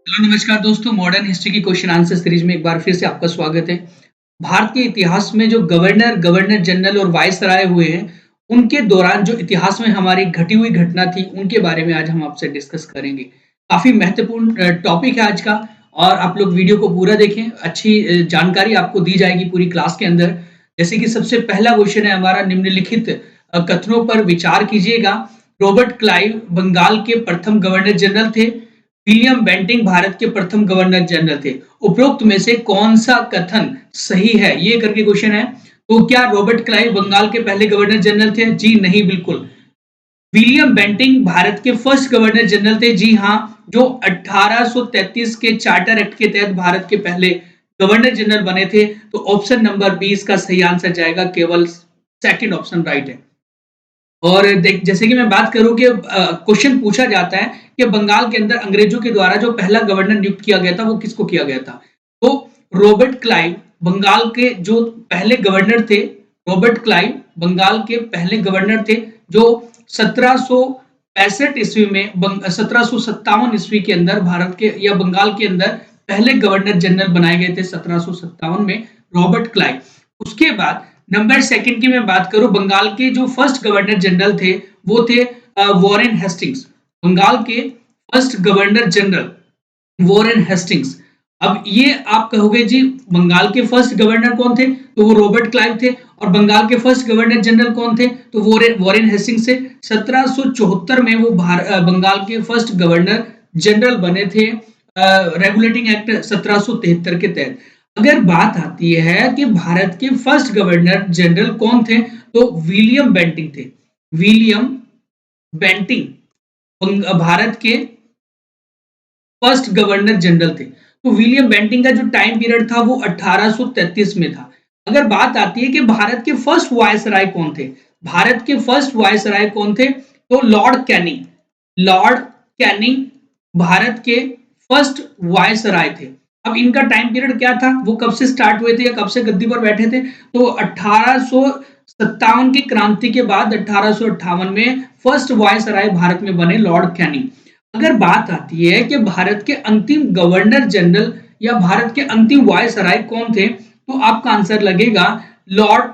Hello नमस्कार दोस्तों, modern history की क्वेश्चन आंसर सीरीज में एक बार फिर से आपका स्वागत है। भारत के इतिहास में जो गवर्नर, गवर्नर जनरल और वायसराय हुए हैं, उनके दौरान जो इतिहास में हमारी घटी हुई घटना थी, उनके बारे में आज हम आपसे डिस्कस करेंगे। काफी महत्वपूर्ण टॉपिक है आज का और आप लोग वीडियो को पूरा देखें, अच्छी जानकारी आपको दी जाएगी पूरी क्लास के अंदर। जैसे कि सबसे पहला क्वेश्चन है हमारा, निम्नलिखित कथनों पर विचार कीजिएगा। रॉबर्ट क्लाइव बंगाल के प्रथम गवर्नर जनरल थे। विलियम बेंटिंग भारत के प्रथम गवर्नर जनरल थे। उपरोक्त में से कौन सा कथन सही है, ये करके क्वेश्चन है। तो क्या रॉबर्ट क्लाइव बंगाल के पहले गवर्नर जनरल थे? जी नहीं, बिल्कुल। विलियम बेंटिंग भारत के फर्स्ट गवर्नर जनरल थे। जी हाँ, जो 1833 के चार्टर एक्ट के तहत भारत के पहले गवर्नर जनरल बने थे। तो ऑप्शन नंबर 20 का सही आंसर जाएगा, केवल सेकंड ऑप्शन राइट है। और देख, जैसे कि मैं बात करूं कि क्वेश्चन पूछा जाता है कि बंगाल के अंदर अंग्रेजों के द्वारा जो पहला गवर्नर नियुक्त किया गया था वो किसको किया गया था? तो रॉबर्ट क्लाइव बंगाल के जो पहले गवर्नर थे। रॉबर्ट क्लाइव बंगाल के पहले गवर्नर थे, जो 1765 ईस्वी में 1757 ईस्वी के अंदर भारत के या बंगाल के अंदर पहले गवर्नर जनरल बनाए गए थे 1757 में, रॉबर्ट क्लाइव। उसके बाद नंबर सेकंड की मैं बात करूं, बंगाल के जो फर्स्ट गवर्नर जनरल थे वो थे वॉरेन हेस्टिंग्स। बंगाल के first governor general Warren Hastings. अब ये आप कहोगे जी, बंगाल के फर्स्ट गवर्नर कौन थे? तो वो रॉबर्ट क्लाइव थे। और बंगाल के फर्स्ट गवर्नर जनरल कौन थे? तो वॉरेन हेस्टिंग्स थे। 1774 में वो बंगाल के फर्स्ट गवर्नर जनरल बने थे, रेगुलेटिंग एक्ट 1773 के तहत। अगर बात आती है कि भारत के फर्स्ट गवर्नर जनरल कौन थे, तो विलियम बेंटिंग थे। विलियम बेंटिंग भारत के फर्स्ट गवर्नर जनरल थे। तो विलियम बेंटिंग का जो टाइम पीरियड था वो 1833 में था। अगर बात आती है कि भारत के फर्स्ट वायसराय कौन थे, भारत के फर्स्ट वायसराय कौन थे, तो Lord Canning. Lord Canning Bharat के फर्स्ट वायसराय थे। अब इनका टाइम पीरियड क्या था, वो कब से स्टार्ट हुए थे या कब से गद्दी पर बैठे थे? तो 1857 की क्रांति के बाद 1858 में फर्स्ट वायसराय भारत में बने लॉर्ड कैनिंग। अगर बात आती है कि भारत के अंतिम गवर्नर जनरल या भारत के अंतिम वायसराय कौन थे, तो आपका आंसर लगेगा लॉर्ड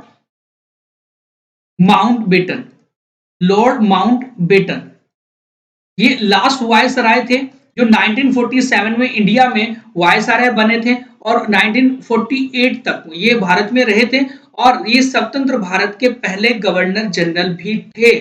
माउंटबेटन। लॉर्ड माउंटबेटन ये लास्ट वायसराय थे जो 1947 में इंडिया में वायसराय बने थे और 1948 तक ये भारत में रहे थे। और ये स्वतंत्र भारत के पहले गवर्नर जनरल भी थे।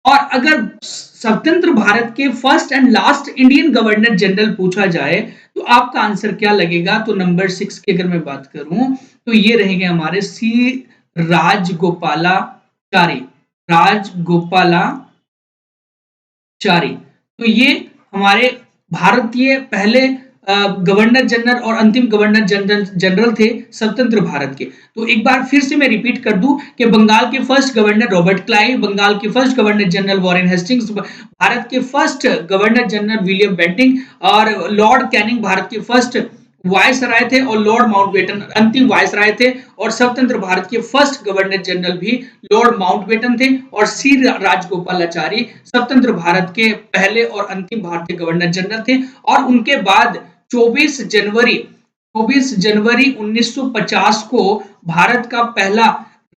और अगर स्वतंत्र भारत के first and last Indian governor general पूछा जाए तो आपका आंसर क्या लगेगा? तो नंबर 6 की अगर मैं बात करूं तो ये रहेंगे हमारे सी राजगोपालाचारी। राजगोपालाचारी। तो ये हमारे भारतीय पहले गवर्नर जनरल और अंतिम गवर्नर जनरल जनरल थे स्वतंत्र भारत के। तो एक बार फिर से मैं रिपीट कर दूं कि बंगाल के first governor Robert Clive, Bengal के first governor general Warren Hastings, Bharat के first governor general William Bentinck और लॉर्ड कैनिंग भारत के फर्स्ट वायसराय थे और लॉर्ड माउंटबेटन अंतिम वायसराय थे। और स्वतंत्र भारत के फर्स्ट गवर्नर जनरल भी लॉर्ड माउंटबेटन थे। और सी राजगोपालाचारी स्वतंत्र भारत के पहले और अंतिम भारतीय गवर्नर जनरल थे। और उनके बाद 24 जनवरी 1950 को भारत का पहला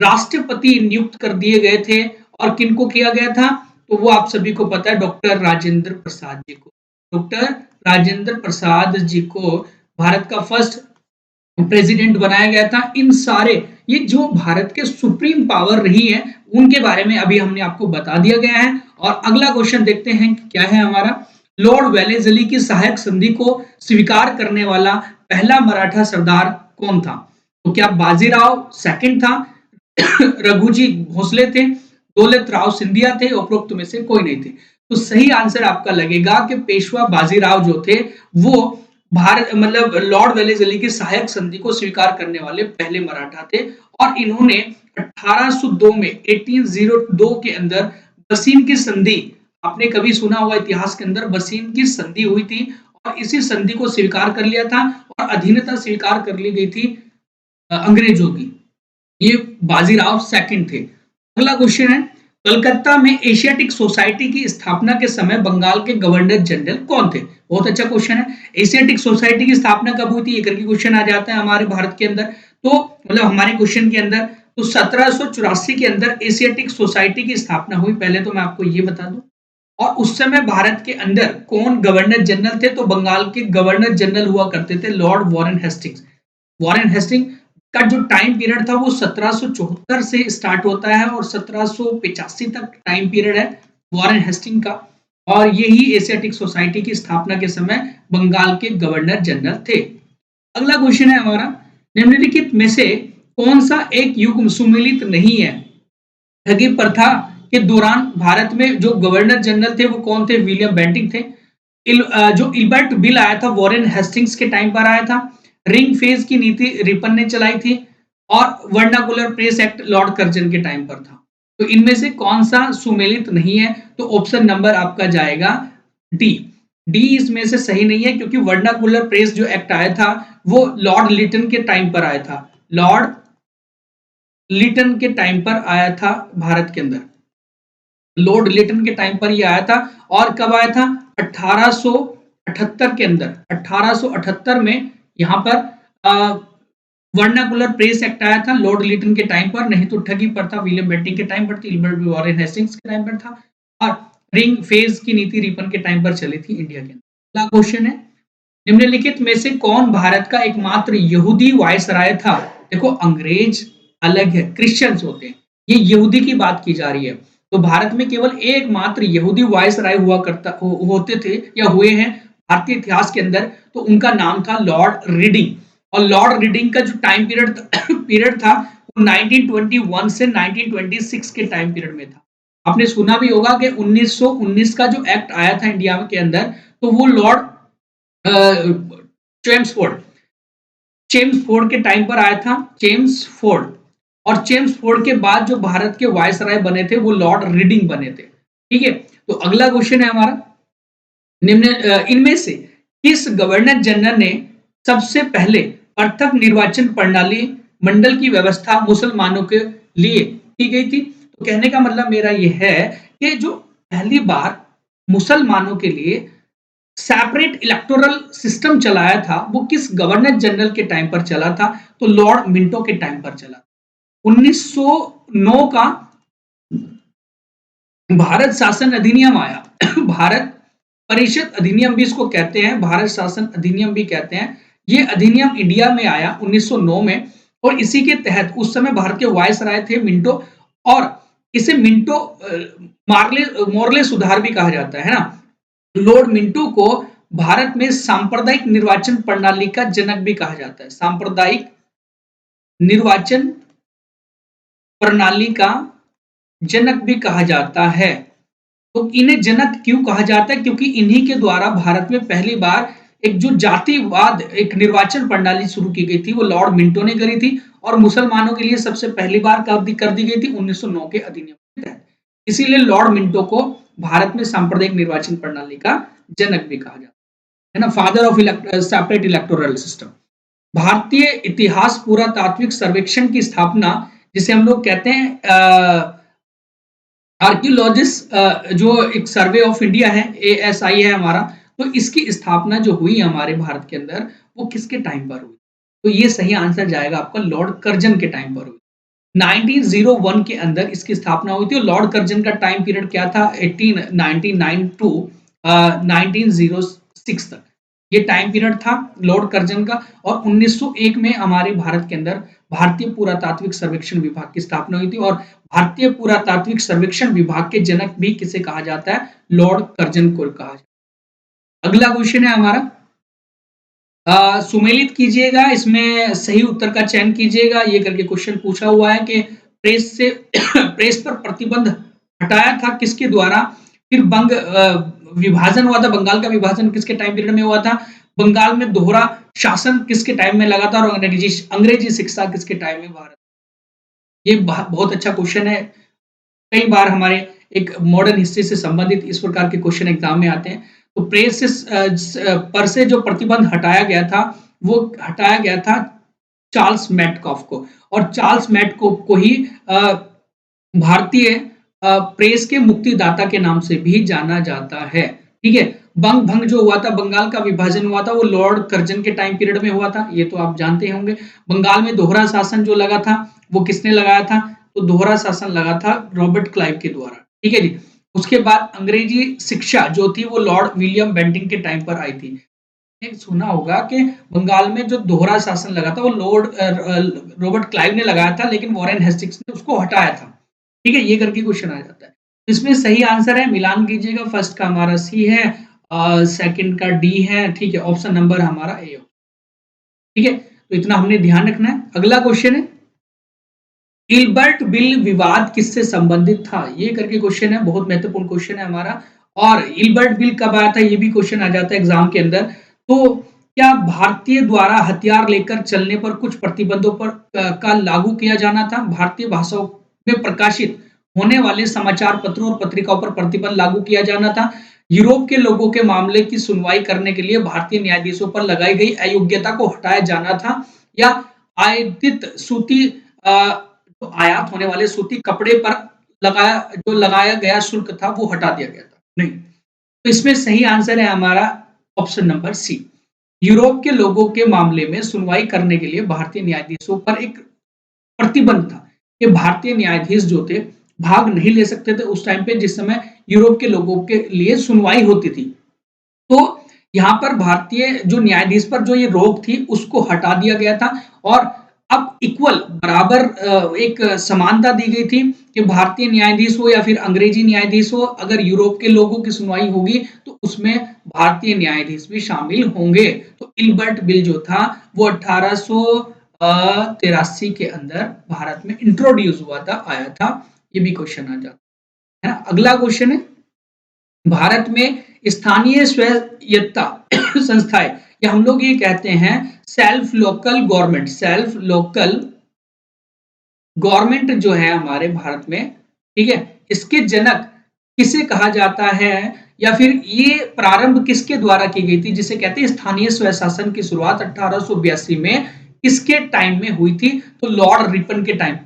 राष्ट्रपति नियुक्त कर दिए गए थे। और किनको किया गया था? तो वो आप सभी को पता है, डॉक्टर राजेंद्र प्रसाद जी को। डॉक्टर राजेंद्र प्रसाद जी को भारत का फर्स्ट प्रेसिडेंट बनाया गया था। इन सारे ये जो भारत के सुप्रीम पावर रही है उनके बारे में अभी हमने आपको बता दिया गया है। और अगला क्वेश्चन देखते हैं क्या है हमारा। लॉर्ड वेलेस्ली की सहायक संधि को स्वीकार करने वाला पहला मराठा सरदार कौन था? तो क्या बाजीराव सेकंड था, रघुजी भोसले थे, दौलत राव सिंधिया थे, उपरोक्त में से कोई नहीं थे? तो सही आंसर आपका लगेगा कि पेशवा बाजीराव जो थे वो भारत मतलब लॉर्ड वेलेस्ली की सहायक संधि को स्वीकार करने वाले पहले मराठा थे। और इन्होंने 1802 में 1802 के अंदर बसीन की संधि, आपने कभी सुना होगा इतिहास के अंदर बसीन की संधि हुई थी और इसी संधि को स्वीकार कर लिया था और अधीनता स्वीकार कर ली गई थी अंग्रेजों की। ये बाजीराव सेकंड थे। अगला क्वेश्चन है, कलकत्ता में एशियाटिक सोसाइटी की स्थापना के समय बंगाल के गवर्नर जनरल कौन थे? बहुत अच्छा क्वेश्चन है। एशियाटिक सोसाइटी की स्थापना कब हुई थी? ये करके क्वेश्चन आ जाता है हमारे भारत के अंदर। तो मतलब हमारे क्वेश्चन के अंदर तो 1784 के अंदर एशियाटिक सोसाइटी की स्थापना हुई। पहले तो मैं आपको ये बता दूं। और उस समय भारत के अंदर कौन गवर्नर जनरल थे? तो बंगाल के गवर्नर जनरल हुआ करते थे Lord Warren Hastings. Warren Hasting का जो टाइम पीरियड था वो 1774 से स्टार्ट होता है और 1785 तक टाइम पीरियड है वॉरेन हेस्टिंग का। और यही एशियाटिक सोसाइटी की स्थापना के समय बंगाल के गवर्नर जनरल थे। अगला क्वेश्चन है हमारा, निम्नलिखित में से कौन सा एक युग सुमेलित नहीं है? ठगी प्रथा के दौरान भारत में जो गवर्नर जनरल थे वो कौन थे? विलियम बेंटिंग थे। जो इल्बर्ट बिल आया था वॉरेन हेस्टिंग्स के टाइम पर आया था। रिंग फेज की नीति रिपन ने चलाई थी और vernacular press act Lord Curzon के टाइम पर था। तो इनमें से कौन सा सुमेलित नहीं है? तो ऑप्शन नंबर आपका जाएगा डी। डी इसमें से सही नहीं है क्योंकि वर्नाकुलर प्रेस जो एक्ट आया था वो लॉर्ड लिटन के टाइम पर आया था। लॉर्ड लिटन के टाइम पर आया था भारत के अंदर। लॉर्ड लिटन के टाइम पर ये आया था। और कब आया था? 1878 के अंदर। 1878 में यहाँ पर वर्नाकुलर प्रेस एक्ट आया था लॉर्ड लिटन के टाइम पर। नहीं तो ठगी प्रथा विलियम बेंटिंग के टाइम पर थी, इल्बर्ट वॉरेन हेस्टिंग्स के टाइम पर था और रिंग फेज की नीति रिपन के टाइम पर चली थी इंडिया के अंदर। अगला क्वेश्चन है, निम्नलिखित में से कौन भारत का एकमात्र यहूदी वायसराय था? देखो अंग्रेज अलग है, क्रिश्चियंस होते हैं, ये यहूदी की बात की जा रही है। तो भारत में केवल एकमात्र यहूदी वायसराय हुआ करता होते थे या हुए हैं भारतीय इतिहास के अंदर। तो उनका नाम था लॉर्ड रीडिंग। और लॉर्ड रीडिंग का जो टाइम पीरियड था वो 1921 से 1926 के टाइम पीरियड में था। आपने सुना भी होगा कि 1919 का जो एक्ट आया था इंडिया के अंदर तो वो लॉर्ड चेम्सफोर्ड चेम्सफोर्ड के टाइम पर आया था। चेम्सफोर्ड और चेम्सफोर्ड के बाद जो भारत के वायसराय बने थे वो लॉर्ड रीडिंग बने थे। ठीक है, तो अगला क्वेश्चन है हमारा, निम्न इनमें से किस गवर्नर जनरल ने सबसे पहले पृथक निर्वाचन प्रणाली मंडल की व्यवस्था मुसलमानों के लिए की गई थी? तो कहने का मतलब मेरा यह है कि जो पहली बार मुसलमानों के लिए सेपरेट इलेक्टोरल सिस्टम चलाया था वो किस गवर्नर जनरल के टाइम पर चला था? तो लॉर्ड मिंटो के टाइम पर चला। 1909 का भारत शासन अधिनियम आया। भारत परिषद अधिनियम भी इसको कहते हैं, भारत शासन अधिनियम भी कहते हैं। ये अधिनियम इंडिया में आया 1909 में और इसी के तहत उस समय भारत के वायसराय थे मिंटो। और इसे मिंटो मोरले सुधार भी कहा जाता है ना। लॉर्ड मिंटो को भारत में सांप्रदायिक निर्वाचन प्रणाली का जनक भी कहा जाता है। सांप्रदायिक निर्वाचन प्रणाली का जनक भी कहा जाता है। तो इन्हें जनक क्यों कहा जाता है? क्योंकि इन्हीं के द्वारा भारत में पहली बार एक जो जातिवाद एक निर्वाचन प्रणाली शुरू की गई थी वो लॉर्ड मिंटो ने करी थी और मुसलमानों के लिए सबसे पहली बार कर दी गई थी 1909 के अधिनियम के तहत। इसीलिए लॉर्ड मिंटो को भारत में सांप्रदायिक निर्वाचन प्रणाली का जनक भी कहा जाता है ना, father of separate electoral system. भारतीय इतिहास पुरातात्विक सर्वेक्षण की स्थापना जिसे हम लोग कहते हैं आर्कियोलॉजिस्ट जो एक सर्वे ऑफ इंडिया है ASI है हमारा, तो इसकी स्थापना जो हुई हमारे भारत के अंदर वो किसके टाइम पर हुई? तो ये सही आंसर जाएगा आपका लॉर्ड कर्जन के टाइम पर हुई। 1901 के अंदर इसकी स्थापना हुई थी और लॉर्ड कर्जन का टाइम पीरियड क्या था? 1899 टू 1906 तक ये टाइम पीरियड था लॉर्ड कर्जन का। और 1901 में हमारे भारत के अंदर भारतीय पुरातात्विक सर्वेक्षण विभाग की स्थापना हुई थी और भारतीय पुरातात्विक सर्वेक्षण विभाग के जनक भी किसे कहा जाता है? लॉर्ड कर्जन को कहा जाता है। अगला क्वेश्चन है हमारा, सुमेलित कीजिएगा, इसमें सही उत्तर का चयन कीजिएगा। ये करके क्वेश्चन पूछा हुआ है कि प्रेस से प्रेस पर प्रतिबंध हटाया था किसके द्वारा? फिर विभाजन हुआ था, बंगाल का विभाजन किसके टाइम पीरियड में हुआ था? बंगाल में दोहरा शासन किसके टाइम में लगा था? और अंग्रेजी शिक्षा किसके टाइम में भारत? ये बहुत अच्छा क्वेश्चन है। कई बार हमारे एक मॉडर्न हिस्ट्री से संबंधित इस प्रकार के क्वेश्चन एग्जाम में आते हैं। तो प्रेस पर से जो प्रतिबंध हटाया गया था वो हटाया गया था चार्ल्स मैटकॉफ को। और चार्ल्स मैटकॉफ को ही भारतीय प्रेस के मुक्तिदाता के नाम से भी जाना जाता है। ठीक है, बंग भंग जो हुआ था, बंगाल का विभाजन हुआ था, वो लॉर्ड कर्जन के टाइम पीरियड में हुआ था, ये तो आप जानते होंगे। बंगाल में दोहरा शासन जो लगा था वो किसने लगाया था? तो दोहरा शासन लगा था रॉबर्ट क्लाइव के द्वारा। ठीक है जी। उसके बाद अंग्रेजी शिक्षा जो थी वो लॉर्ड विलियम बेंटिंग के टाइम पर आई थी। सुना होगा कि बंगाल में जो दोहरा शासन लगा था वो रॉबर्ट क्लाइव ने लगाया था, लेकिन वॉरेन हेस्टिंग्स ने उसको हटाया था। ठीक है, ये करके क्वेश्चन आ जाता है। इसमें सही आंसर है, मिलान कीजिएगा, फर्स्ट का हमारा सी है, सेकंड का डी है। ठीक है, ऑप्शन नंबर हमारा ए। ठीक है, तो इतना हमने ध्यान रखना है। अगला क्वेश्चन है, इल्बर्ट बिल विवाद किससे संबंधित था? ये करके क्वेश्चन है, बहुत महत्वपूर्ण क्वेश्चन है हमारा। और इल्बर्ट बिल कब आया था, ये भी क्वेश्चन आ जाता है एग्जाम के अंदर। तो क्या भारतीय द्वारा हथियार लेकर चलने पर कुछ प्रतिबंधों पर का लागू किया जाना था? भारतीय भाषाओं में प्रकाशित होने वाले समाचार पत्रों और पत्रिकाओं पर प्रतिबंध लागू किया जाना था। यूरोप के लोगों के मामले की सुनवाई करने के लिए भारतीय न्यायाधीशों पर लगाई गई अयोग्यता को हटाया जाना था, या आयातित सूती तो आयात होने वाले सूती कपड़े पर लगाया गया शुल्क था वो हटा दिया गया था? नहीं। तो इसमें सही आंसर है हमारा ऑप्शन नंबर सी। यूरोप के लोगों के मामले में सुनवाई करने के लिए भारतीय न्यायाधीशों पर एक प्रतिबंध था कि भारतीय न्यायाधीश जो थे भाग नहीं ले सकते थे उस टाइम पे जिस समय यूरोप के लोगों के लिए सुनवाई होती थी। तो यहाँ पर भारतीय जो न्यायाधीश पर जो ये रोक थी उसको हटा दिया गया था, और अब इक्वल बराबर एक समानता दी गई थी कि भारतीय न्यायाधीश हो या फिर अंग्रेजी न्यायाधीश हो, अगर यूरोप के लोगों की सुनवाई होगी तो उसमें भारतीय न्यायाधीश भी शामिल होंगे। तो इल्बर्ट बिल जो था वो 1883 के अंदर भारत में इंट्रोड्यूस हुआ था, आया था। ये भी क्वेश्चन आ जाता है ना। अगला क्वेश्चन है, भारत में स्थानीय स्वायत्तता संस्थाएं, या हम लोग ये कहते हैं self local government, self local government जो है हमारे भारत में, ठीक है, इसके जनक किसे कहा जाता है, या फिर ये प्रारंभ किसके द्वारा की गई थी, जिसे कहते हैं स्थानीय स्वशासन की शुरुआत 1882 में किसके टाइम में हुई थी? तो लॉर्ड रिपन के टाइम,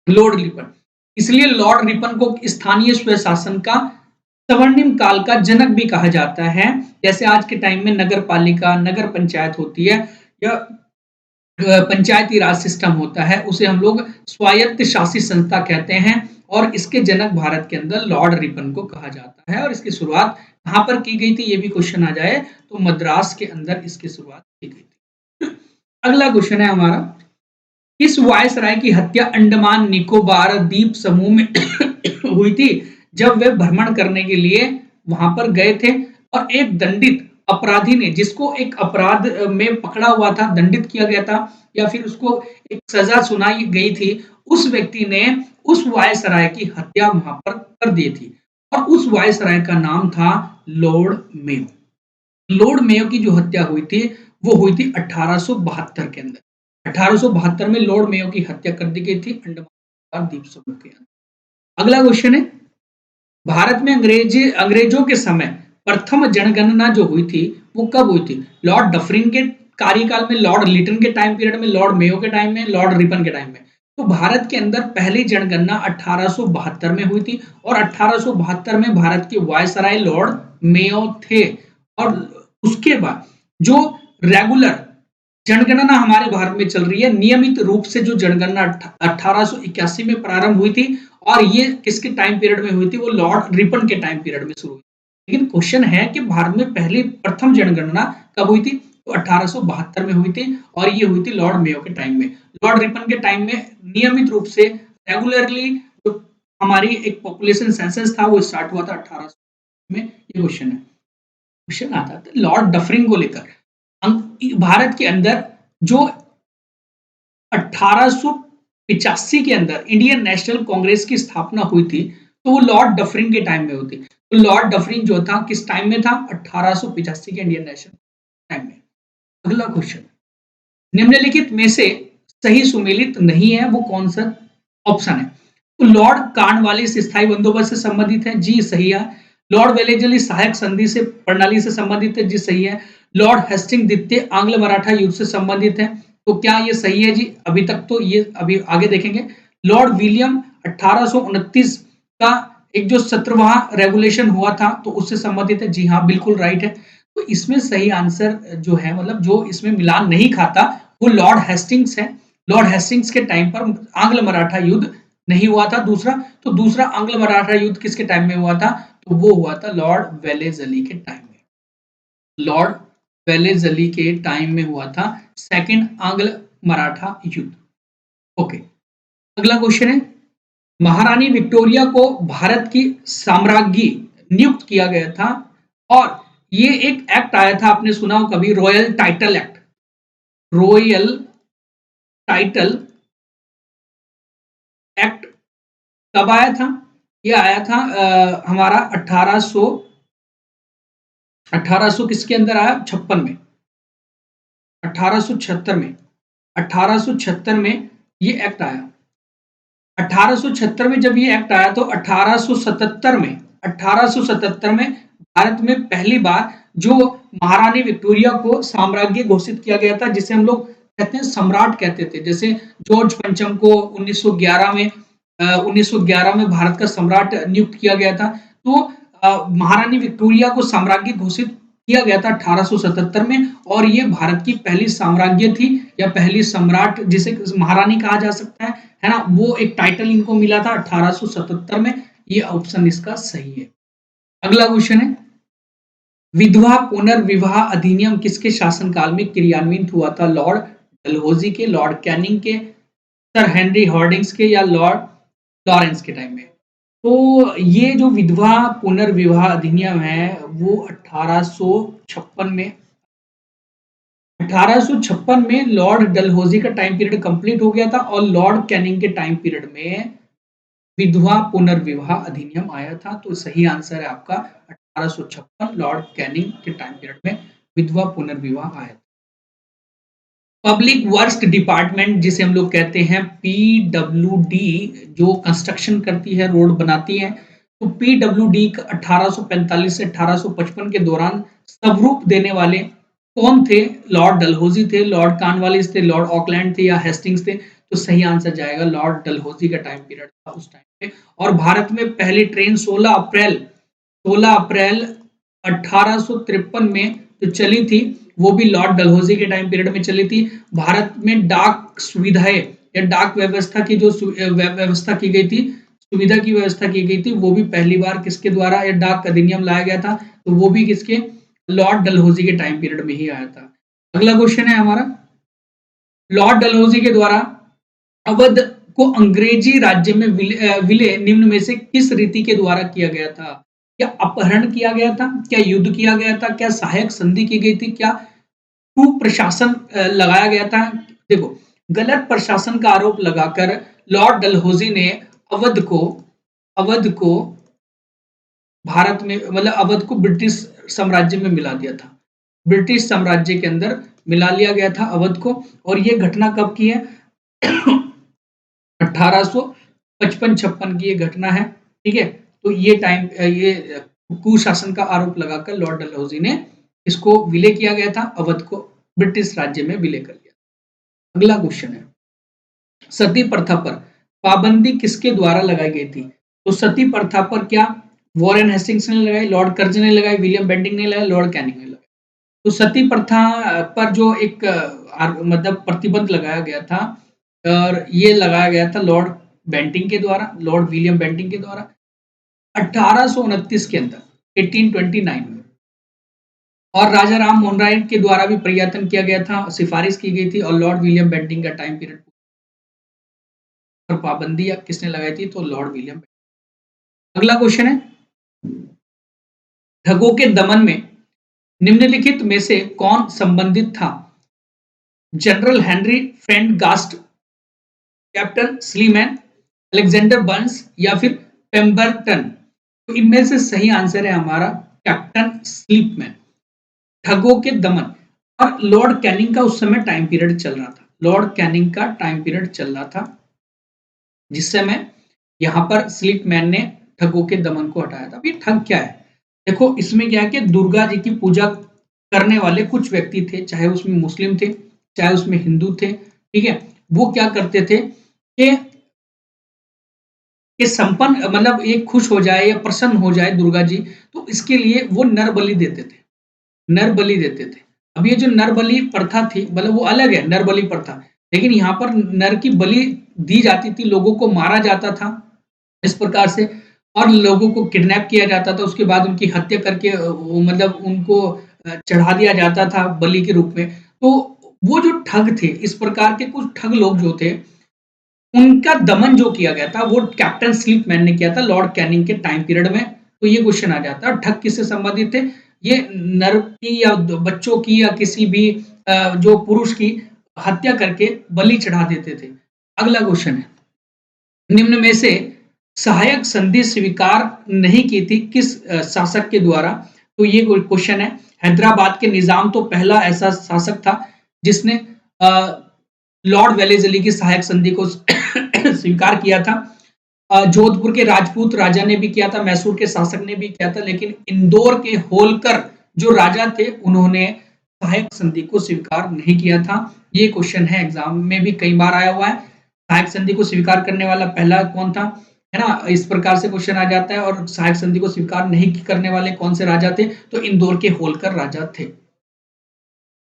लॉर्ड रिपन। इसलिए लॉर्ड रिपन को स्थानीय स्वशासन का स्वर्णिम काल का जनक भी कहा जाता है। जैसे आज के टाइम में नगर पालिका, नगर पंचायत होती है, या पंचायती राज सिस्टम होता है, उसे हम लोग स्वायत्त शासी संस्था कहते हैं, और इसके जनक भारत के अंदर लॉर्ड रिपन को कहा जाता है। और इसकी शुरुआत कहां पर की गई थी, ये भी क्वेश्चन आ जाए तो मद्रास के अंदर इसकी शुरुआत की गई थी। अगला क्वेश्चन है हमारा, किस वायसराय की हत्या अंडमान निकोबार द्वीप समूह में हुई थी जब वे भ्रमण करने के लिए वहां पर गए थे, और एक दंडित अपराधी ने, जिसको एक अपराध में पकड़ा हुआ था, दंडित किया गया था, या फिर उसको एक सजा सुनाई गई थी, उस व्यक्ति ने उस वायसराय की हत्या वहां पर कर दी थी, और उस वायसराय का नाम था लॉर्ड मेयो। लॉर्ड मेयो की जो हत्या हुई थी वो हुई थी 1872 के अंदर। 1872 में लॉर्ड मेयो की हत्या कर दी गई थी अंडमान द्वीप समूह के अंदर। अगला क्वेश्चन है, भारत में अंग्रेजों के समय प्रथम जनगणना जो हुई थी वो कब हुई थी? लॉर्ड डफरिन के कार्यकाल में, लॉर्ड लिटन के टाइम पीरियड में, लॉर्ड मेयो के टाइम में, लॉर्ड रिपन के टाइम में? तो भारत के अंदर पहली जनगणना 1872 में हुई थी, और 1872 में भारत के वायसराय लॉर्ड मेयो थे। और उसके बाद जो रेगुलर जनगणना हमारे भारत में चल रही है, नियमित रूप से जो जनगणना 1881 में प्रारंभ हुई थी, और ये किसके टाइम पीरियड में हुई थी? वो लॉर्ड रिपन के टाइम पीरियड में शुरू हुई। लेकिन क्वेश्चन है कि भारत में पहली प्रथम जनगणना कब हुई थी? तो 1872 में हुई थी, और ये हुई थी लॉर्ड मेयो के टाइम में। लॉर्ड रिपन के टाइम में नियमित रूप से रेगुलरली जो हमारी एक पॉपुलेशन सेंसस था वो स्टार्ट हुआ था 1800 में। ये क्वेश्चन है, क्वेश्चन आता था लॉर्ड डफरिन को लेकर। भारत के अंदर जो 1885 के अंदर इंडियन नेशनल कांग्रेस की स्थापना हुई थी, तो वो लॉर्ड डफरिन के टाइम में हुई थी। तो लॉर्ड डफरिन जो था किस टाइम में था? 1885 के इंडियन नेशनल टाइम में। अगला क्वेश्चन, निम्नलिखित में से सही सुमेलित नहीं है वो कौन सा ऑप्शन है? तो लॉर्ड कार्नवालिस स्थायी बंदोबस्त से संबंधित है, जी सही है। लॉर्ड वेलेजली सहायक संधि से प्रणाली से संबंधित है, जी सही है। लॉर्ड हेस्टिंग द्वितीय आंग्ल मराठा युद्ध से संबंधित है, तो क्या ये सही है जी? अभी तक तो ये, अभी आगे देखेंगे। लॉर्ड विलियम 1829 का एक जो 17वां रेगुलेशन हुआ था तो उससे संबंधित है। जी हाँ, बिल्कुल राइट है। तो इसमें सही आंसर जो है मतलब जो इसमें मिलान नहीं खाता वो लॉर्ड हेस्टिंग्स है। लॉर्ड हेस्टिंग्स के टाइम पर आंग्ल मराठा युद्ध नहीं हुआ था। दूसरा आंग्ल मराठा युद्ध किसके टाइम में हुआ था? तो वो हुआ था लॉर्ड वेलेज़ली के टाइम में। लॉर्ड वेलेज़ली के टाइम में हुआ था सेकंड आंग्ल मराठा युद्ध। ओके, अगला क्वेश्चन है, महारानी विक्टोरिया को भारत की साम्राज्ञी नियुक्त किया गया था और ये एक एक्ट आया था, आपने सुना हो कभी, royal title act. Royal title act कब आया था? ये आया था हमारा 1800 किसके अंदर आया? 56 में, 1876 में। 1876 में ये एक्ट आया। 1876 में जब ये एक्ट आया तो 1877 में भारत में पहली बार जो महारानी विक्टोरिया को साम्राज्ञी घोषित किया गया था, जिसे हम लोग कहते हैं सम्राट कहते थे। जैसे जॉर्ज पंचम को 1911 में भारत का सम्राट नियुक्त किया गया था। तो महारानी विक्टोरिया को साम्राज्ञी घोषित किया गया था 1877 में और ये भारत की पहली साम्राज्ञी थी या पहली सम्राट जिसे महारानी कहा जा सकता है ना, वो एक टाइटल इनको मिला था 1877 में। ये ऑप्शन इसका सही है। अगला क्वेश्चन है, विधवा पुनर्विवाह अधिनियम किसके शासनकाल में क्रियान्वित हुआ था? लॉर्ड डलहौजी के, लॉर्ड कैनिंग के, सर हेनरी हॉर्डिंग्स के या लॉर्ड लॉरेंस के टाइम में? तो ये जो विधवा पुनर्विवाह अधिनियम है वो 1856 में लॉर्ड डलहौजी का टाइम पीरियड कंप्लीट हो गया था और लॉर्ड कैनिंग के टाइम पीरियड में विधवा पुनर्विवाह अधिनियम आया था। तो सही आंसर है आपका 1856, लॉर्ड कैनिंग के टाइम पीरियड में विधवा पुनर्विवाह आया था। पब्लिक वर्क्स डिपार्टमेंट जिसे हम लोग कहते हैं पीडब्ल्यूडी, जो कंस्ट्रक्शन करती है, रोड बनाती है, तो पीडब्ल्यूडी 1845 से 1855 के दौरान स्वरूप देने वाले कौन थे? लॉर्ड डलहौजी थे, लॉर्ड कॉर्नवालिस थे, लॉर्ड ऑकलैंड थे या हेस्टिंग्स थे? तो सही आंसर जाएगा लॉर्ड डलहौजी का टाइम पीरियड था उस टाइम पे। और भारत में पहली ट्रेन 16 अप्रैल 1853 में जो चली थी वो भी लॉर्ड डलहौजी के टाइम पीरियड में चली थी। भारत में डाक सुविधाएं या डाक व्यवस्था की जो व्यवस्था की गई थी, सुविधा की व्यवस्था की गई थी, वो भी पहली बार किसके द्वारा ये डाक अधिनियम लाया गया था? तो वो भी किसके? लॉर्ड डलहौजी के टाइम पीरियड में ही आया था। अगला क्वेश्चन है हमारा, लॉर्ड डलहौजी के द्वारा अवध को अंग्रेजी राज्य में विलय निम्न में से किस रीति के द्वारा किया गया था? क्या अपहरण किया गया था? क्या युद्ध किया गया था? क्या सहायक संधि की गई थी? क्या कुप्रशासन लगाया गया था? देखो, गलत प्रशासन का आरोप लगाकर लॉर्ड डलहौजी ने अवध को भारत में मतलब अवध को ब्रिटिश साम्राज्य में मिला दिया था। ब्रिटिश साम्राज्य के अंदर मिला लिया गया था अवध को। और ये घटना कब की है? 1855-56 की ये घटना है। ठीक है, तो ये कुशासन का आरोप लगाकर लॉर्ड डलहौजी ने इसको विलय किया गया था, अवध को ब्रिटिश राज्य में विलय कर लिया। अगला क्वेश्चन है, सती प्रथा पर पाबंदी किसके द्वारा लगाई गई थी? तो सती प्रथा पर क्या वॉरेन हेस्टिंग्स ने लगाई, लॉर्ड कर्जन ने लगाई, विलियम बेंटिंक ने लगाई, लॉर्ड कैनिंग ने लगाई? तो सती प्रथा पर जो एक मतलब प्रतिबंध लगाया गया था और ये लगाया गया था लॉर्ड बेंटिंक के द्वारा, लॉर्ड विलियम बेंटिंक के द्वारा 1829 के अंदर, 1829 में। और राजा राम मोहन राय के द्वारा भी प्रयत्न किया गया था, सिफारिश की गई थी और लॉर्ड विलियम बेंटिंक का टाइम पीरियड पर पाबंदी किसने लगाई थी? तो लॉर्ड विलियम बेंटिंक। अगला क्वेश्चन है, ठगों के दमन में निम्नलिखित में से कौन संबंधित था? General Henry Prendergast, captain Sleeman, Alexander Burnes या फिर पेम्बरटन? तो इनमें से सही आंसर है हमारा कैप्टन स्लीपमैन। ठगों के दमन, और लॉर्ड कैनिंग का उस समय टाइम पीरियड चल रहा था, लॉर्ड कैनिंग का टाइम पीरियड चल रहा था जिस समय यहाँ पर स्लीपमैन ने ठगों के दमन को हटाया था। अभी ठग क्या है? देखो, इसमें क्या है कि दुर्गा जी की पूजा करने वाले कुछ व्यक्ति थे, चाहे उसमें मुस्लिम थे चाहे उसमें हिंदू थे। ठीक है, वो क्या करते थे कि कि संपन्न मतलब एक खुश हो जाए या प्रसन्न हो जाए दुर्गा जी, तो इसके लिए वो नर बलि देते थे, नर बलि देते थे। अब ये जो नर बलि प्रथा थी मतलब वो अलग है, नर बलि प्रथा, लेकिन यहाँ पर नर की बलि दी जाती थी, लोगों को मारा जाता था इस प्रकार से, और लोगों को किडनैप किया जाता था, उसके बाद उनकी हत्या करके वो मतलब उनको चढ़ा दिया जाता था बलि के रूप में। तो वो जो ठग थे, इस प्रकार के कुछ ठग लोग जो थे, उनका दमन जो किया गया था वो कैप्टन स्लीपमैन ने किया था लॉर्ड कैनिंग के टाइम पीरियड में। तो ये क्वेश्चन आ जाता है। और ठग किससे संबंधित थे? ये नर की या बच्चों की या किसी भी जो पुरुष की हत्या करके बलि चढ़ा देते थे। अगला क्वेश्चन है, निम्न में से सहायक संधि स्वीकार नहीं की थी किस शासक के द्वारा? तो ये क्वेश्चन है। हैदराबाद के निजाम तो पहला ऐसा शासक था जिसने लॉर्ड वेलेस्ली की सहायक संधि को स्वीकार किया था। जोधपुर के राजपूत राजा ने भी किया था, मैसूर के शासक ने भी किया था, लेकिन इंदौर के होलकर जो राजा थे उन्होंने सहायक संधि को स्वीकार नहीं किया था। ये क्वेश्चन है, एग्जाम में भी कई बार आया हुआ है। सहायक संधि को स्वीकार करने वाला पहला कौन था, है ना? इस प्रकार से क्वेश्चन आ जाता है। और सहायक संधि को स्वीकार नहीं करने वाले कौन से राजा थे? तो इंदौर के होलकर राजा थे।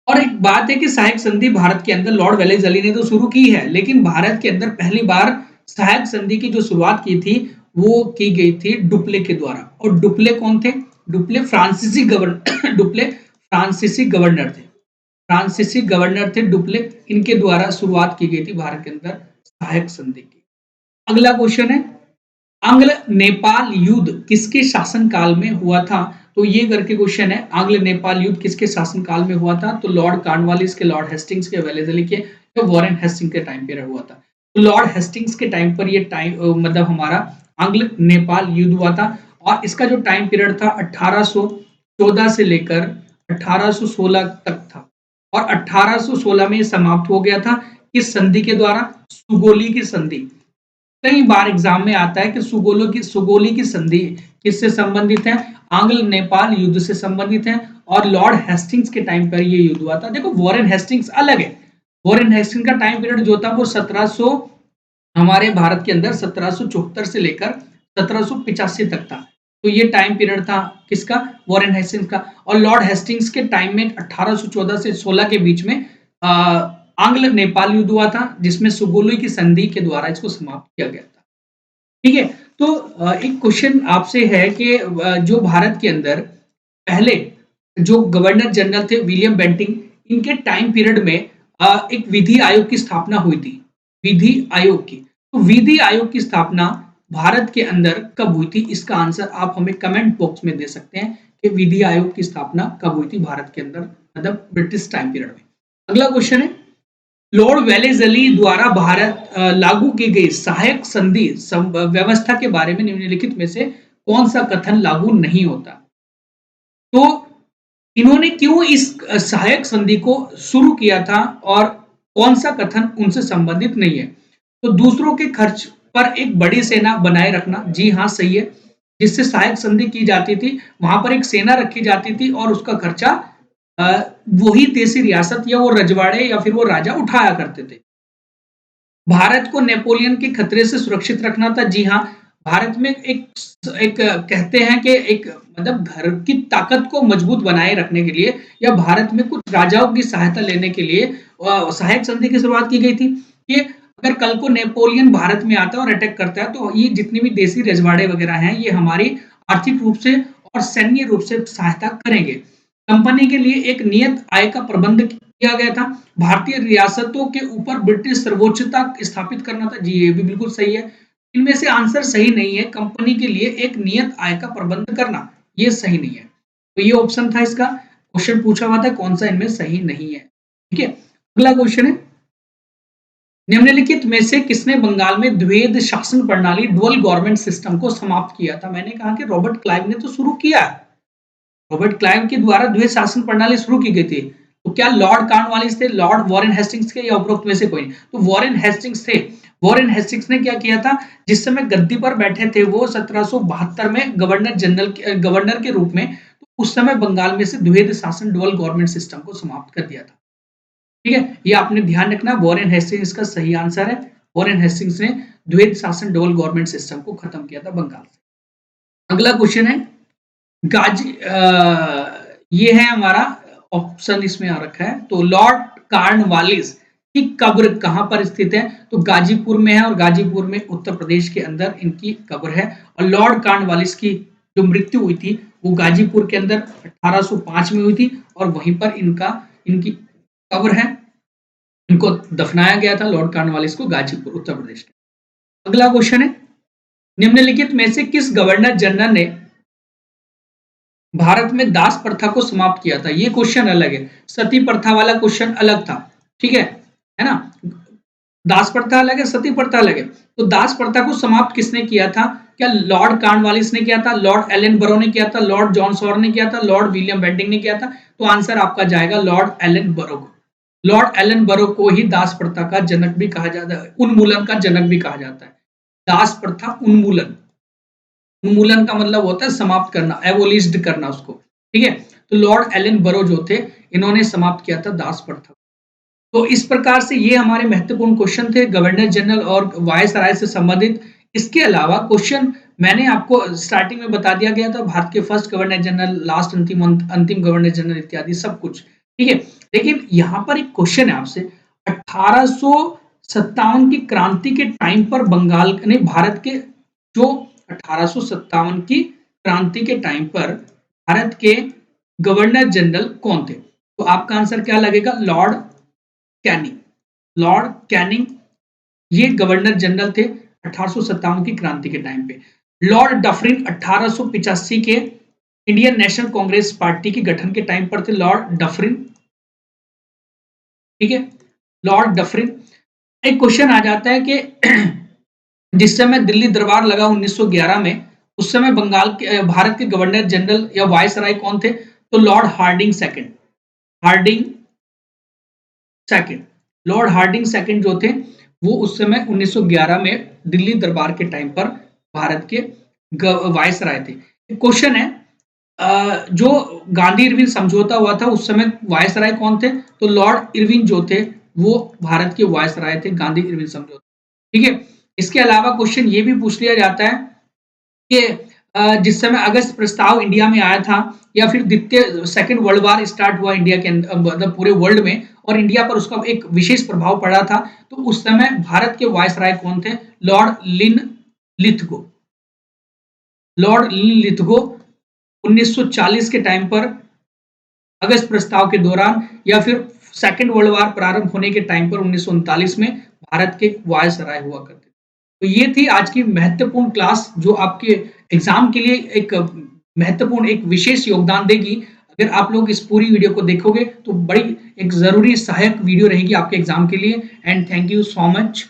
और एक बात है कि सहायक संधि भारत के अंदर लॉर्ड वेलेस्ली ने तो शुरू की है, लेकिन भारत के अंदर पहली बार सहायक संधि की जो शुरुआत की थी वो की गई थी डुप्ले के द्वारा। और डुप्ले कौन थे? डुप्ले फ्रांसीसी गवर्नर डुप्ले फ्रांसीसी गवर्नर थे, फ्रांसीसी गवर्नर थे डुप्ले। इनके द्वारा शुरुआत की गई थी भारत के अंदर सहायक संधि की। अगला क्वेश्चन है, आंग्ल नेपाल युद्ध किसके शासन काल में हुआ था? तो ये करके क्वेश्चन है, आंग्ल नेपाल युद्ध किसके शासन काल में हुआ था? तो लॉर्ड कॉर्नवालिस के, लॉर्ड हेस्टिंग्स के, वेलेस्ली के या वॉरेन हेस्टिंग्स के टाइम पीरियड हुआ था। तो लॉर्ड हेस्टिंग्स के टाइम पर ये टाइम मतलब हमारा आंग्ल नेपाल युद्ध हुआ था। और इसका जो टाइम पीरियड था 1814 से लेकर 1816 तक था। और 1816 में समाप्त हो गया था किस संधि के द्वारा? सुगोली की संधि। कई बार एग्जाम में आता है कि सुगोली की संधि किससे संबंधित है? आंग्ल नेपाल युद्ध से संबंधित है। और लॉर्ड हेस्टिंग्स के टाइम पर ये युद्ध हुआ था। देखो वॉरेन हेस्टिंग्स अलग है। वॉरेन हेस्टिंग्स का टाइम पीरियड जो था वो 1700 हमारे भारत के अंदर 1774 से लेकर 1785 तक था। तो ये टाइम पीरियड था किसका? वॉरेन हेस्टिंग्स का। और लॉर्ड हेस्टिंग्स के टाइम में 1814 से 16 के बीच में आंग्ल नेपाल युद्ध हुआ था, जिसमें सुगोली की संधि के द्वारा इसको समाप्त किया गया था। ठीक है। तो एक क्वेश्चन आपसे है कि जो भारत के अंदर पहले जो गवर्नर जनरल थे विलियम बेंटिंग, इनके टाइम पीरियड में एक विधि आयोग की स्थापना हुई थी, विधि आयोग की। तो विधि आयोग की स्थापना भारत के अंदर कब हुई थी? इसका आंसर आप हमें कमेंट बॉक्स में दे सकते हैं कि विधि आयोग की स्थापना कब हुई थी भारत के अंदर, मतलब ब्रिटिश टाइम पीरियड में। अगला क्वेश्चन है, लॉर्ड वेलेस्ली द्वारा भारत लागू की गई सहायक संधि व्यवस्था के बारे में निम्नलिखित में से कौन सा कथन लागू नहीं होता? तो इन्होंने क्यों इस सहायक संधि को शुरू किया था और कौन सा कथन उनसे संबंधित नहीं है? तो दूसरों के खर्च पर एक बड़ी सेना बनाए रखना, जी हाँ सही है। जिससे सहायक संधि की जाती थी वहां पर एक सेना रखी जाती थी और उसका खर्चा अ, वही देसी रियासत या वो रजवाड़े या फिर वो राजा उठाया करते थे। भारत को नेपोलियन के खतरे से सुरक्षित रखना था, जी हाँ। भारत में एक कहते हैं कि एक मतलब घर की ताकत को मजबूत बनाए रखने के लिए या भारत में कुछ राजाओं की सहायता लेने के लिए सहायक संधि की शुरुआत की गई थी कि अगर कल को नेपोलियन भारत में आता है और अटैक करता है तो ये जितने भी देसी रजवाड़े वगैरह हैं ये हमारी आर्थिक रूप से और सैन्य रूप से सहायता करेंगे। कंपनी के लिए एक नियत आय का प्रबंध किया गया था। भारतीय रियासतों के ऊपर ब्रिटिश सर्वोच्चता स्थापित करना था, जी ये भी बिल्कुल सही है। इनमें से आंसर सही नहीं है, कंपनी के लिए एक नियत आय का प्रबंध करना ये सही नहीं है। तो ये ऑप्शन था इसका, क्वेश्चन पूछा हुआ था कौन सा इनमें सही नहीं है। ठीक है। अगला क्वेश्चन है, निम्नलिखित में से किसने बंगाल में द्वैध शासन प्रणाली डुअल गवर्नमेंट सिस्टम को समाप्त किया था? मैंने कहा कि रॉबर्ट क्लाइव ने तो शुरू किया, रॉबर्ट क्लाइव के द्वारा द्वैध शासन प्रणाली शुरू की गई थी। तो क्या लॉर्ड कॉर्नवालिस थे, लॉर्ड वॉरेन हेस्टिंग्स थे या उपरोक्त में से कोई नहीं? तो वॉरेन हेस्टिंग्स थे। वॉरेन हेस्टिंग्स ने क्या किया था, जिस समय गद्दी पर बैठे थे वो 1772 में गवर्नर के रूप में, तो उस समय बंगाल में से द्वैध शासन डुअल गवर्नमेंट सिस्टम को समाप्त कर दिया था। ठीक है, ये आपने ध्यान रखना, वॉरेन हेस्टिंग्स का सही आंसर है। वॉरेन हेस्टिंग्स ने द्वैध शासन डबल गवर्नमेंट सिस्टम को खत्म किया था बंगाल से। अगला क्वेश्चन है गाजी ये है हमारा ऑप्शन इसमें आ रखा है। तो लॉर्ड कार्नवालिस की कब्र कहां पर स्थित है? तो गाजीपुर में है और गाजीपुर में उत्तर प्रदेश के अंदर इनकी कब्र है। और लॉर्ड कार्नवालिस की जो मृत्यु हुई थी वो गाजीपुर के अंदर 1805 में हुई थी और वहीं पर इनकी कब्र है। इनको दफनाया गया था लॉर्ड कार्नवालिस को गाजीपुर उत्तर प्रदेश के। अगला क्वेश्चन है निम्नलिखित में से किस गवर्नर जनरल ने भारत में दास प्रथा को समाप्त किया था? ये क्वेश्चन अलग है, सती प्रथा वाला क्वेश्चन अलग था, ठीक है ना। दास प्रथा अलग है, सती प्रथा अलग है। तो दास प्रथा को समाप्त किसने किया था? क्या लॉर्ड कार्नवालिस ने किया था, लॉर्ड एलन बरो ने किया था, लॉर्ड जॉन सॉर ने किया था, लॉर्ड विलियम बेंटिंग ने किया था? तो आंसर आपका जाएगा लॉर्ड एलन बरो को। लॉर्ड एलन बरो को ही दास प्रथा का जनक भी कहा जाता है, उन्मूलन का जनक भी कहा जाता है। दास प्रथा उन्मूलन, उन्मूलन का मतलब होता है समाप्त करना, एबोलिश्ड करना उसको, ठीक है। तो लॉर्ड एलन बरो जो थे इन्होंने समाप्त किया था दास प्रथा। तो इस प्रकार से ये हमारे महत्वपूर्ण क्वेश्चन थे गवर्नर जनरल और वायसराय से संबंधित। इसके अलावा क्वेश्चन मैंने आपको स्टार्टिंग में बता दिया गया था, भारत के फर्स्ट गवर्नर जनरल, लास्ट अंतिम गवर्नर जनरल इत्यादि सब कुछ, ठीक है। लेकिन यहाँ पर एक क्वेश्चन है आपसे, 1857 की क्रांति के टाइम पर बंगाल ने भारत के जो 1857 की क्रांति के टाइम पर भारत के गवर्नर जनरल कौन थे? तो आपका आंसर क्या लगेगा? Lord Canning. लॉर्ड कैनिंग ये गवर्नर जनरल थे 1857 की क्रांति के टाइम पे। लॉर्ड डफरिन 1885 के इंडियन नेशनल कांग्रेस पार्टी के गठन के टाइम पर थे लॉर्ड डफरिन, ठीक है, लॉर्ड डफरिन। एक क्वेश्चन आ जाता है कि जिस समय दिल्ली दरबार लगा 1911 में, उस समय बंगाल के भारत के गवर्नर जनरल या वायसराय कौन थे? तो Lord Hardinge second, Hardinge second, Lord Hardinge second जो थे वो उस समय 1911 में दिल्ली दरबार के टाइम पर भारत के वायसराय थे। क्वेश्चन है जो गांधी इरविन समझौता हुआ था उस समय वायसराय कौन थे? तो लॉर्ड इरविन जो थे वो भारत के वायसराय थे, गांधी इरविन समझौता, ठीक है। इसके अलावा क्वेश्चन ये भी पूछ लिया जाता है कि जिस समय अगस्त प्रस्ताव इंडिया में आया था या फिर द्वितीय सेकंड वर्ल्ड वार स्टार्ट हुआ इंडिया के मतलब पूरे वर्ल्ड में और इंडिया पर उसका एक विशेष प्रभाव पड़ा था, तो उस समय भारत के वायसराय कौन थे? लॉर्ड लिन लिथगो। लॉर्ड लिन लिथगो 1940 के टाइम पर अगस्त प्रस्ताव के दौरान या फिर सेकंड वर्ल्ड वार प्रारंभ होने के टाइम पर 1939 में भारत के वायसराय हुआ करते। तो ये थी आज की महत्वपूर्ण क्लास जो आपके एग्जाम के लिए एक महत्वपूर्ण एक विशेष योगदान देगी। अगर आप लोग इस पूरी वीडियो को देखोगे तो बड़ी एक जरूरी सहायक वीडियो रहेगी आपके एग्जाम के लिए। And thank you so much.